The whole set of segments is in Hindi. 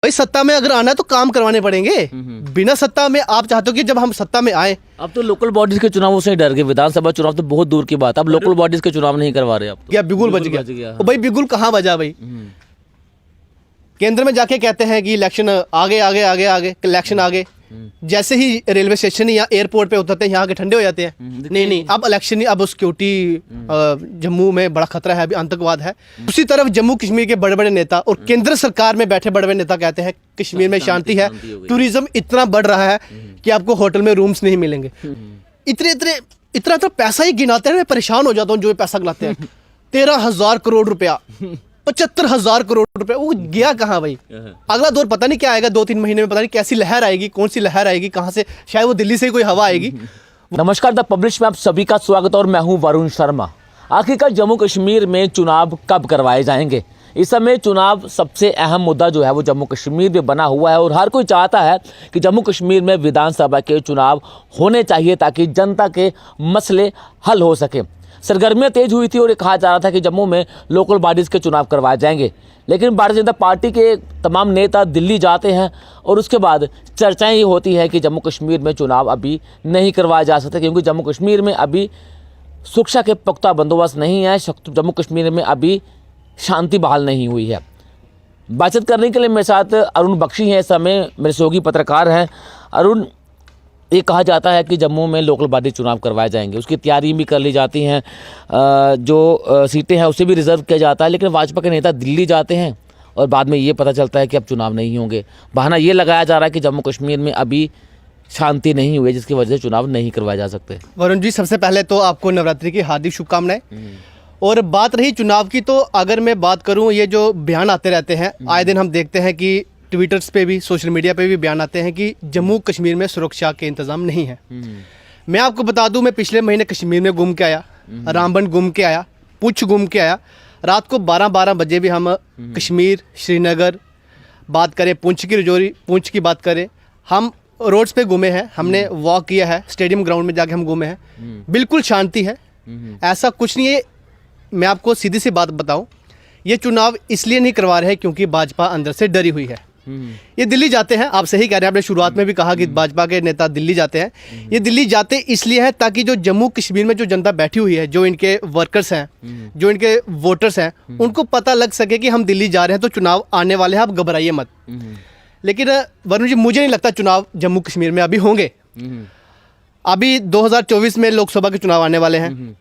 भाई सत्ता में अगर आना है तो काम करवाने पड़ेंगे। बिना सत्ता में आप चाहते हो कि जब हम सत्ता में आए। अब तो लोकल बॉडीज के चुनावों से डर गए, विधानसभा चुनाव तो बहुत दूर की बात है, अब लोकल बॉडीज के चुनाव नहीं करवा रहे आप तो। क्या बिगुल बज गया? ओ भाई बिगुल कहाँ बजा भाई? केंद्र में जाके कहते हैं कि इलेक्शन आगे आगे आगे आगे इलेक्शन आगे, जैसे ही रेलवे स्टेशन या एयरपोर्ट पे उतरते हैं यहाँ के ठंडे हो जाते हैं। नहीं अब इलेक्शन नहीं, अब सिक्योरिटी जम्मू में बड़ा खतरा है, अभी आतंकवाद है। दूसरी तरफ जम्मू कश्मीर के बड़े बड़े नेता और केंद्र सरकार में बैठे बड़े बड़े नेता कहते हैं कश्मीर में शांति है, टूरिज्म इतना बढ़ रहा है कि आपको होटल में रूम्स नहीं मिलेंगे। इतना पैसा ही गिनाते हैं, मैं परेशान हो जाता हूँ जो पैसा गिनाते हैं। 13,000 करोड़ रुपया, 75,000 करोड़ रुपए, वो गया कहाँ भाई? अगला दौर पता नहीं क्या आएगा, 2-3 महीने में पता नहीं कैसी लहर आएगी, कौन सी लहर आएगी, कहाँ से, शायद वो दिल्ली से कोई हवा आएगी। नमस्कार, द पब्लिश में आप सभी का स्वागत और मैं हूं वरुण शर्मा। आखिरकार जम्मू कश्मीर में चुनाव कब करवाए जाएंगे? इस समय चुनाव सबसे अहम मुद्दा जो है वो जम्मू कश्मीर में बना हुआ है और हर कोई चाहता है कि जम्मू कश्मीर में विधानसभा के चुनाव होने चाहिए ताकि जनता के मसले हल हो सके। सरगर्मियां तेज हुई थी और ये कहा जा रहा था कि जम्मू में लोकल बॉडीज़ के चुनाव करवाए जाएंगे, लेकिन भारतीय जनता पार्टी के तमाम नेता दिल्ली जाते हैं और उसके बाद चर्चाएं ये होती है कि जम्मू कश्मीर में चुनाव अभी नहीं करवाए जा सकते क्योंकि जम्मू कश्मीर में अभी सुरक्षा के पुख्ता बंदोबस्त नहीं है, जम्मू कश्मीर में अभी शांति बहाल नहीं हुई है। बातचीत करने के लिए मेरे साथ अरुण बख्शी हैं, इस समय मेरे सहयोगी पत्रकार हैं। अरुण, ये कहा जाता है कि जम्मू में लोकल बॉडी चुनाव करवाए जाएंगे, उसकी तैयारी भी कर ली जाती हैं, जो सीटें हैं उसे भी रिजर्व किया जाता है, लेकिन भाजपा के नेता दिल्ली जाते हैं और बाद में ये पता चलता है कि अब चुनाव नहीं होंगे। बहाना ये लगाया जा रहा है कि जम्मू कश्मीर में अभी शांति नहीं हुई जिसकी वजह से चुनाव नहीं करवाए जा सकते। वरुण जी, सबसे पहले तो आपको नवरात्रि की हार्दिक शुभकामनाएं। और बात रही चुनाव की, तो अगर मैं बात करूं, ये जो बयान आते रहते हैं आए दिन, हम देखते हैं कि ट्विटर्स पे भी, सोशल मीडिया पे भी बयान आते हैं कि जम्मू कश्मीर में सुरक्षा के इंतजाम नहीं है। मैं आपको बता दूं, मैं पिछले महीने कश्मीर में घूम के आया, रामबन घूम के आया, पुंछ घूम के आया। रात को 12-12 बजे भी हम कश्मीर, श्रीनगर बात करें, पुंछ की रजौरी, पुंछ की बात करें, हम रोड्स पे घूमे हैं, हमने वॉक किया है, स्टेडियम ग्राउंड में जाके हम घूमे हैं। बिल्कुल शांति है, ऐसा कुछ नहीं है। मैं आपको सीधी सी बात बताऊं, ये चुनाव इसलिए नहीं करवा रहे हैं क्योंकि भाजपा अंदर से डरी हुई है। ये दिल्ली जाते हैं, आप सही कह रहे हैं, आपने शुरुआत में भी कहा कि भाजपा के नेता दिल्ली जाते हैं। ये दिल्ली जाते इसलिए है ताकि जो जम्मू कश्मीर में जो जनता बैठी हुई है, जो इनके वर्कर्स हैं, जो इनके वोटर्स हैं, उनको पता लग सके कि हम दिल्ली जा रहे हैं तो चुनाव आने वाले हैं, आप घबराइए मत। लेकिन वरुण जी, मुझे नहीं लगता चुनाव जम्मू कश्मीर में अभी होंगे। अभी 2024 में लोकसभा के चुनाव आने वाले हैं।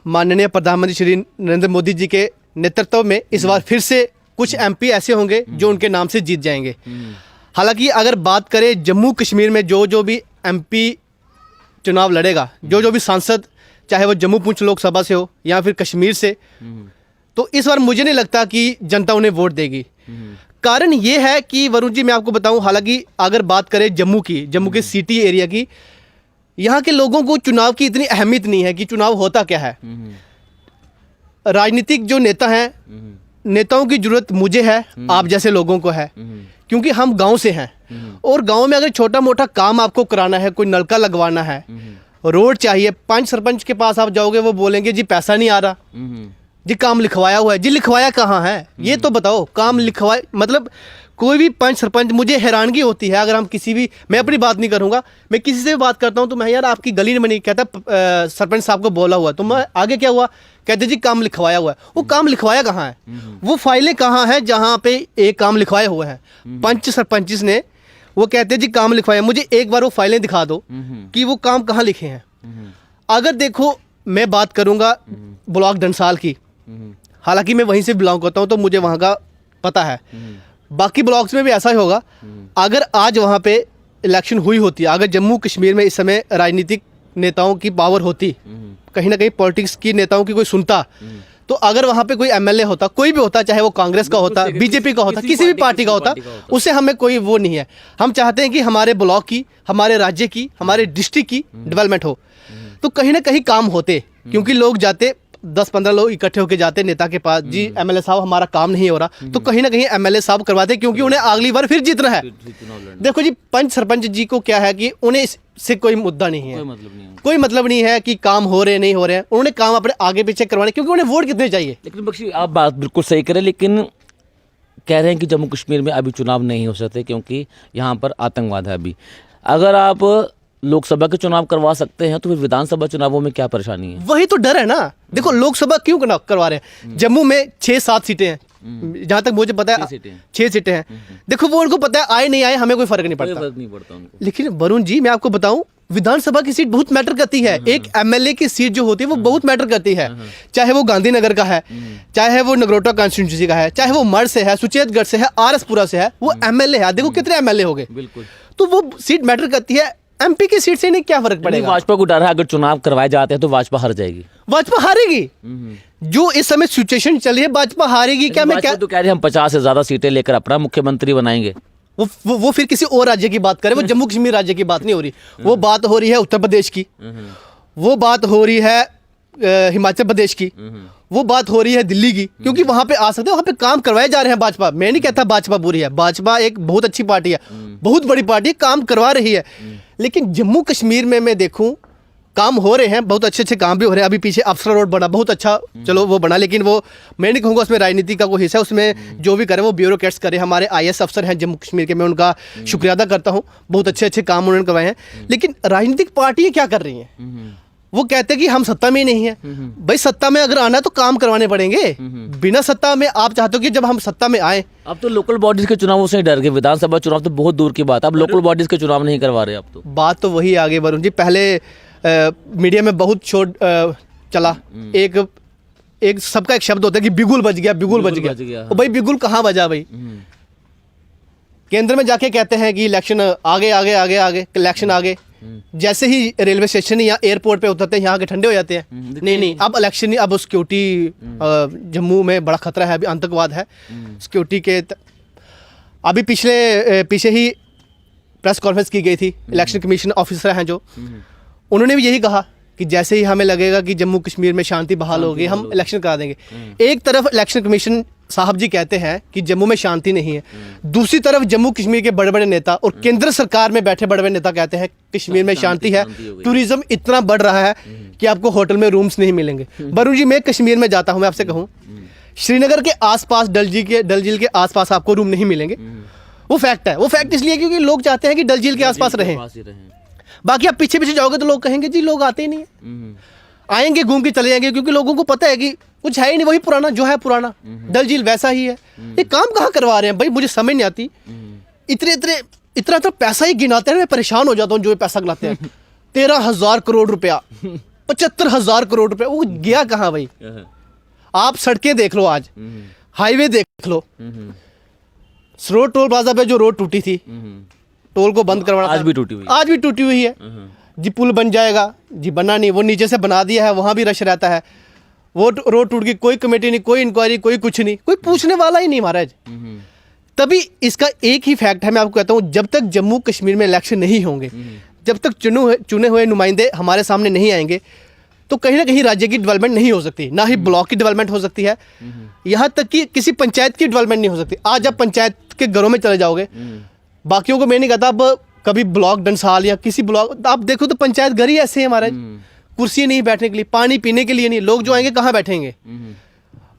माननीय प्रधानमंत्री श्री नरेंद्र मोदी जी के नेतृत्व में इस बार फिर से कुछ एमपी ऐसे होंगे जो उनके नाम से जीत जाएंगे। हालांकि अगर बात करें जम्मू कश्मीर में जो भी एमपी चुनाव लड़ेगा, जो भी सांसद, चाहे वो जम्मू पुंछ लोकसभा से हो या फिर कश्मीर से, तो इस बार मुझे नहीं लगता कि जनता उन्हें वोट देगी। कारण ये है कि वरुण जी, मैं आपको बताऊं, हालांकि अगर बात करें जम्मू के सिटी एरिया की, यहाँ के लोगों को चुनाव की इतनी अहमियत नहीं है कि चुनाव होता क्या है। राजनीतिक जो नेता हैं, नेताओं की जरूरत मुझे है, आप जैसे लोगों को है, क्योंकि हम गांव से हैं। और गांव में अगर छोटा मोटा काम आपको कराना है, कोई नलका लगवाना है, रोड चाहिए, पंच सरपंच के पास आप जाओगे, वो बोलेंगे जी पैसा नहीं आ रहा, जी काम लिखवाया हुआ है। जी लिखवाया कहाँ है, ये तो बताओ। काम लिखवाए मतलब कोई भी पंच सरपंच, मुझे हैरानगी होती है अगर हम किसी भी, मैं अपनी बात नहीं करूंगा, मैं किसी से भी बात करता हूं तो मैं, यार आपकी गली में नहीं, कहता सरपंच साहब को बोला हुआ, तो मैं आगे क्या हुआ, कहते जी काम लिखवाया हुआ है। वो काम लिखवाया कहाँ है, वो फाइलें कहाँ हैं जहाँ पे एक काम लिखवाए हुए हैं पंच सरपंच ने, वो कहते जी काम लिखवाया। मुझे एक बार वो फाइलें दिखा दो कि वो काम कहाँ लिखे हैं। अगर देखो, मैं बात करूंगा ब्लॉक डंसाल की, हालांकि मैं वहीं से बिलोंग करता हूं तो मुझे वहां का पता है, बाकी ब्लॉक्स में भी ऐसा ही होगा। अगर आज वहां पे इलेक्शन हुई होती, अगर जम्मू कश्मीर में इस समय राजनीतिक नेताओं की पावर होती, कहीं ना कहीं पॉलिटिक्स की नेताओं की कोई सुनता, तो अगर वहां पे कोई एमएलए होता, कोई भी होता, चाहे वो कांग्रेस का होता, बीजेपी का होता, किसी भी पार्टी का होता, उससे हमें कोई वो नहीं है। हम चाहते हैं कि हमारे ब्लॉक की, हमारे राज्य की, हमारे डिस्ट्रिक्ट की डेवलपमेंट हो, तो कहीं ना कहीं काम होते, क्योंकि लोग जाते, 10-15 लोग इकट्ठे होकर जाते नेता के पास, जी एमएलए साहब हमारा काम नहीं हो रहा, तो कहीं ना कहीं एमएलए साहब करवाते, क्योंकि उन्हें अगली बार फिर जीतना है। देखो जी, पंच सरपंच जी को क्या है कि उन्हें इससे कोई मुद्दा नहीं है, कोई मतलब नहीं है कि काम हो रहे नहीं हो रहे हैं, उन्होंने काम अपने आगे पीछे करवाने, क्योंकि उन्हें वोट कितने चाहिए। लेकिन बख्शी, आप बात बिल्कुल सही करें, लेकिन कह रहे हैं कि जम्मू कश्मीर में अभी चुनाव नहीं हो सकते क्योंकि यहाँ पर आतंकवाद है अभी। अगर आप लोकसभा के चुनाव करवा सकते हैं तो फिर विधानसभा चुनावों में क्या परेशानी है? वही तो डर है ना। देखो लोकसभा क्यों करवा रहे हैं? जम्मू में 6-7 सीटें हैं, जहां तक मुझे पता है 6 सीटें हैं। देखो वो उनको पता है, आए नहीं आए हमें कोई फर्क नहीं पड़ता, उनको। लेकिन वरुण जी मैं आपको बताऊं, विधानसभा की सीट बहुत मैटर करती है। एक एमएलए की सीट जो होती है वो बहुत मैटर करती है, चाहे वो गांधीनगर का है, चाहे वो नगरोटा कॉन्स्टिट्यूंसी का है, चाहे वो मर से है, सुचेतगढ़ से है, आरएसपुरा से है, वो एमएलए है। देखो कितने एमएलए हो गए, बिल्कुल। तो वो सीट मैटर करती है। एमपी की सीट से नहीं क्या फर्क पड़ेगा? भाजपा को डर है अगर चुनाव करवाए जाते हैं तो भाजपा हार जाएगी। भाजपा हारेगी, जो इस समय सिचुएशन चल रही है भाजपा हारेगी। क्या मैं क्या तो कह रहे हम 50 से ज्यादा सीटें लेकर अपना मुख्यमंत्री बनाएंगे। वो फिर किसी और राज्य की बात करें, वो जम्मू कश्मीर राज्य की बात नहीं हो रही, वो बात हो रही है उत्तर प्रदेश की, वो बात हो रही है हिमाचल प्रदेश की, वो बात हो रही है दिल्ली की, क्योंकि वहां पे आ सकते हैं, वहां पे काम करवाए जा रहे हैं। भाजपा, मैं नहीं कहता भाजपा बुरी है, भाजपा एक बहुत अच्छी पार्टी है, बहुत बड़ी पार्टी है, काम करवा रही है। लेकिन जम्मू कश्मीर में मैं देखूं काम हो रहे हैं, बहुत अच्छे अच्छे काम भी हो रहे हैं। अभी पीछे अफसर रोड बना, बहुत अच्छा, चलो वो बना, लेकिन वो मैं नहीं कहूँगा उसमें राजनीति का कोई हिस्सा है। उसमें जो भी करे वो ब्यूरोक्रेट्स करे। हमारे आईएएस अफसर हैं जम्मू कश्मीर के, मैं उनका शुक्रिया अदा करता हूँ, बहुत अच्छे अच्छे काम उन्होंने करवाए हैं। लेकिन राजनीतिक पार्टियाँ क्या कर रही हैं? वो कहते हैं कि हम सत्ता में ही नहीं है। भाई सत्ता में अगर आना है तो काम करवाने पड़ेंगे। बिना सत्ता में आप चाहते हो कि जब हम सत्ता में आए। अब तो लोकल बॉडीज के चुनावों से डर गए, विधानसभा चुनाव तो बहुत दूर की बात है, अब लोकल बॉडीज के चुनाव नहीं करवा रहे। अब तो बात तो वही आगे वरुण जी, पहले मीडिया में बहुत शोर चला, एक सबका एक शब्द होता है कि बिगुल बज गया, बिगुल बज गया। हाँ। भाई बिगुल कहाँ बजा भाई? केंद्र में जाके कहते हैं कि इलेक्शन आगे आगे आगे आगे, इलेक्शन आगे। जैसे ही रेलवे स्टेशन या एयरपोर्ट पे उतरते हैं यहाँ के ठंडे हो जाते हैं। नहीं, अब इलेक्शन नहीं, अब सिक्योरिटी जम्मू में बड़ा खतरा है, अभी आतंकवाद है सिक्योरिटी के। अभी पीछे ही प्रेस कॉन्फ्रेंस की गई थी, इलेक्शन कमीशन ऑफिसर हैं जो, उन्होंने भी यही कहा कि जैसे ही हमें लगेगा कि जम्मू कश्मीर में शांति बहाल होगी हम इलेक्शन करा देंगे। एक तरफ इलेक्शन कमीशन साहब जी कहते हैं कि जम्मू में शांति नहीं है, दूसरी तरफ जम्मू कश्मीर के बड़े बड़े नेता और केंद्र सरकार में बैठे बड़े बड़े नेता कहते हैं कश्मीर में शांति है, टूरिज्म इतना बढ़ रहा है कि आपको होटल में रूम्स नहीं मिलेंगे। वरुण जी मैं कश्मीर में जाता हूँ, मैं आपसे कहूँ श्रीनगर के आसपास, डल झील के आसपास आपको रूम नहीं मिलेंगे। वो फैक्ट है। वो फैक्ट इसलिए क्योंकि लोग चाहते हैं कि डल झील के आसपास रहें। बाकी आप पीछे पीछे जाओगे तो लोग कहेंगे जी लोग आते ही नहीं है, आएंगे घूम के चले जाएंगे, क्योंकि लोगों को पता है कि कुछ है ही नहीं, वही पुराना जो है पुराना, डल झील वैसा ही है। ये काम कहाँ करवा रहे हैं भाई? मुझे समझ नहीं आती। इतना पैसा ही गिनाते हैं, मैं परेशान हो जाता हूँ जो ये पैसा गिनाते हैं। 13,000 करोड़ रुपया, 75,000 करोड़ रुपया, वो गया कहाँ भाई? आप सड़कें देख लो, आज हाईवे देख लो, रोड टोल प्लाजा पे जो रोड टूटी थी, टोल को बंद करवाना आज भी टूटी हुई है जी। पुल बन जाएगा जी, बना नहीं, वो नीचे से बना दिया है, वहाँ भी रश रहता है। वो रोड टूट गई, कोई कमेटी नहीं, कोई इंक्वायरी, कोई कुछ नहीं, कोई पूछने वाला ही नहीं महाराज। तभी इसका एक ही फैक्ट है, मैं आपको कहता हूँ, जब तक जम्मू कश्मीर में इलेक्शन नहीं होंगे, जब तक चुने हुए नुमाइंदे हमारे सामने नहीं आएंगे, तो कहीं ना कहीं राज्य की डेवलपमेंट नहीं हो सकती, ना ही ब्लॉक की डेवलपमेंट हो सकती है, यहाँ तक कि किसी पंचायत की डेवलपमेंट नहीं हो सकती। आज आप पंचायत के घरों में चले जाओगे, बाकियों को मैं नहीं कहता, अब कभी ब्लॉक डंसाल या किसी ब्लॉक आप देखो तो पंचायत घर ही ऐसे हैं हमारे, कुर्सी नहीं बैठने के लिए, पानी पीने के लिए नहीं, लोग जो आएंगे कहाँ बैठेंगे?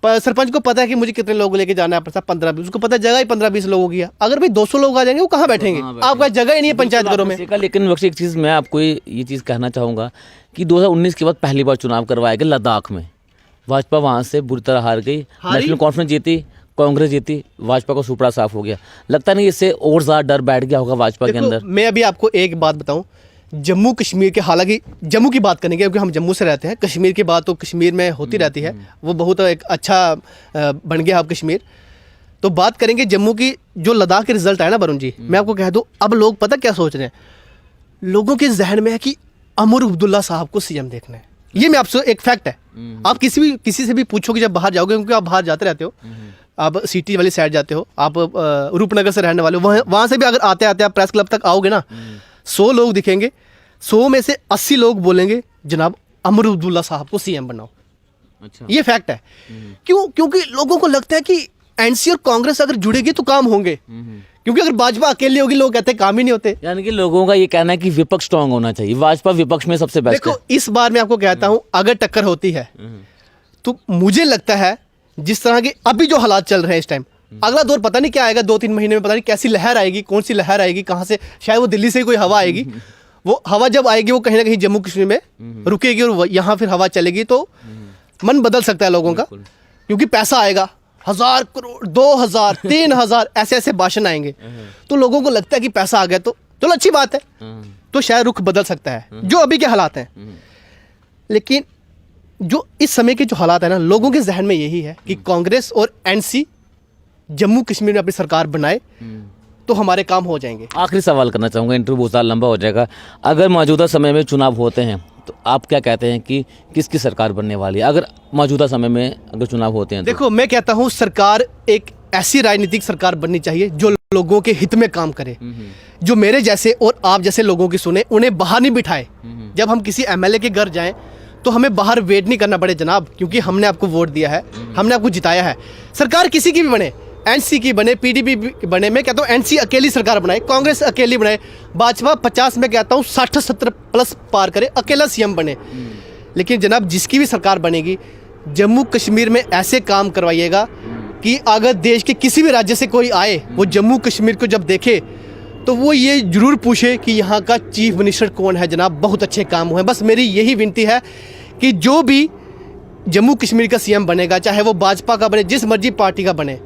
पर सरपंच को पता है कि मुझे कितने लोग लेके जाना है, 15-20, उसको पता है जगह ही 15-20 लोगों की है। अगर भाई 200 लोग आ जाएंगे वो कहाँ बैठेंगे? आपका जगह ही नहीं है पंचायत घरों में। लेकिन एक चीज़ मैं आपको ये चीज़ कहना चाहूँगा कि 2019 के बाद पहली बार चुनाव करवाए गए लद्दाख में, भाजपा वहाँ से बुरी तरह हार गई, नेशनल कॉन्फ्रेंस जीती, कांग्रेस जीती, भाजपा को सुपड़ा साफ हो गया। लगता नहीं इससे और ज़्यादा डर बैठ गया होगा भाजपा के अंदर? मैं अभी आपको एक बात बताऊं, जम्मू कश्मीर के, हालांकि जम्मू की बात करेंगे क्योंकि हम जम्मू से रहते हैं, कश्मीर की बात तो कश्मीर में होती रहती है, वो बहुत एक अच्छा बन गया अब कश्मीर। तो बात करेंगे जम्मू की, जो लद्दाख के रिजल्ट आया ना वरुण जी, मैं आपको कह दूं, अब लोग पता क्या सोच रहे हैं, लोगों के जहन में है कि अमर अब्दुल्ला साहब को सीएम देखना है। ये मैं आपसे एक फैक्ट है, आप किसी से भी पूछोगे जब बाहर जाओगे, क्योंकि आप बाहर जाते रहते हो, आप सिटी वाली साइड जाते हो, आप रूपनगर से रहने वाले हो, वहाँ से भी अगर आते आते आप प्रेस क्लब तक आओगे ना, 100 लोग दिखेंगे, 100 में से 80 लोग बोलेंगे जनाब अमर अब्दुल्ला साहब को सीएम बनाओ। अच्छा। ये फैक्ट है। क्यों? क्योंकि लोगों को लगता है कि एनसी और कांग्रेस अगर जुड़ेगी तो काम होंगे, क्योंकि अगर भाजपा अकेली होगी, लोग कहते हैं काम ही नहीं होते। यानी कि लोगों का ये कहना है कि विपक्ष स्ट्रांग होना चाहिए, भाजपा विपक्ष में सबसे बेस्ट है। देखो इस बार मैं आपको कहता हूं, अगर टक्कर होती है तो मुझे लगता है जिस तरह के अभी जो हालात चल रहे हैं इस टाइम, अगला दौर पता नहीं क्या आएगा, 2-3 महीने में पता नहीं कैसी लहर आएगी, कौन सी लहर आएगी, कहाँ से, शायद वो दिल्ली से ही कोई हवा आएगी। वो हवा जब आएगी वो कहीं ना कहीं जम्मू कश्मीर में रुकेगी और यहाँ फिर हवा चलेगी, तो मन बदल सकता है लोगों का, क्योंकि पैसा आएगा, 1000 करोड़, 2000, 3000 ऐसे ऐसे भाषण आएंगे, तो लोगों को लगता है कि पैसा आ गया तो चलो अच्छी बात है, तो शायद रुख बदल सकता है, जो अभी के हालात हैं। लेकिन जो इस समय के जो हालात है ना, लोगों के जहन में यही है कि कांग्रेस और एनसी जम्मू कश्मीर में अपनी सरकार बनाए तो हमारे काम हो जाएंगे। आखिरी सवाल करना चाहूँगा, इंटरव्यू बहुत ज़्यादा लंबा हो जाएगा। अगर मौजूदा समय में चुनाव होते हैं तो आप क्या कहते हैं कि किसकी सरकार बनने वाली है, अगर मौजूदा समय में अगर चुनाव होते हैं तो? देखो, मैं कहता हूँ सरकार एक ऐसी राजनीतिक सरकार बननी चाहिए जो लोगों के हित में काम करे, जो मेरे जैसे और आप जैसे लोगों की सुने, उन्हें बाहर नहीं बिठाए। जब हम किसी एमएलए के घर जाएं तो हमें बाहर वेट नहीं करना पड़े जनाब, क्योंकि हमने आपको वोट दिया है, हमने आपको जिताया है। सरकार किसी की भी बने, एनसी की बने, पीडीपी बने, मैं कहता हूँ एनसी अकेली सरकार बनाए, कांग्रेस अकेली बनाए, भाजपा 50 में कहता हूँ 60-70 प्लस पार करे, अकेला सीएम बने। लेकिन जनाब जिसकी भी सरकार बनेगी, जम्मू कश्मीर में ऐसे काम करवाइएगा कि अगर देश के किसी भी राज्य से कोई आए, वो जम्मू कश्मीर को जब देखे तो वो ये जरूर पूछे कि यहाँ का चीफ मिनिस्टर कौन है जनाब, बहुत अच्छे काम हुए। बस मेरी यही विनती है कि जो भी जम्मू कश्मीर का सीएम बनेगा, चाहे वो भाजपा का बने, जिस मर्जी पार्टी का बने,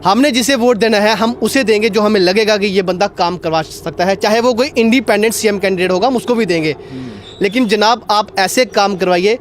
हमने जिसे वोट देना है हम उसे देंगे जो हमें लगेगा कि ये बंदा काम करवा सकता है। चाहे वो कोई इंडिपेंडेंट सीएम कैंडिडेट होगा, हम उसको भी देंगे। लेकिन जनाब आप ऐसे काम करवाइए,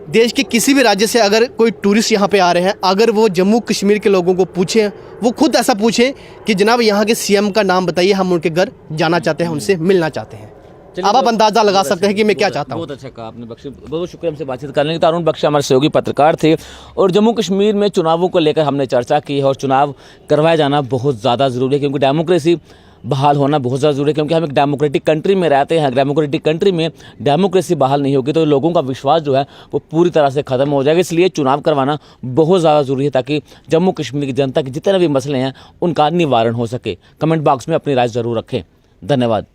देश के किसी भी राज्य से अगर कोई टूरिस्ट यहाँ पे आ रहे हैं, अगर वो जम्मू कश्मीर के लोगों को पूछें, वो खुद ऐसा पूछें कि जनाब यहाँ के सीएम का नाम बताइए, हम उनके घर जाना चाहते हैं, उनसे मिलना चाहते हैं। अब आप अंदाजा लगा सकते हैं कि मैं क्या चाहता हूँ। बहुत अच्छा कहा आपने बख्शी, बहुत शुक्रिया हमसे बातचीत करने के लिए। अरुण बख्शी हमारे सहयोगी पत्रकार थे और जम्मू कश्मीर में चुनावों को लेकर हमने चर्चा की है और चुनाव करवाया जाना बहुत ज़्यादा ज़रूरी है, क्योंकि डेमोक्रेसी बहाल होना बहुत ज़्यादा ज़रूरी है, क्योंकि हम एक डेमोक्रेटिक कंट्री में रहते हैं। डेमोक्रेटिक कंट्री में डेमोक्रेसी बहाल नहीं होगी तो लोगों का विश्वास जो है वो पूरी तरह से ख़त्म हो जाएगा। इसलिए चुनाव करवाना बहुत ज़्यादा ज़रूरी है ताकि जम्मू कश्मीर की जनता के जितने भी मसले हैं उनका निवारण हो सके। कमेंट बॉक्स में अपनी राय ज़रूर रखें। धन्यवाद।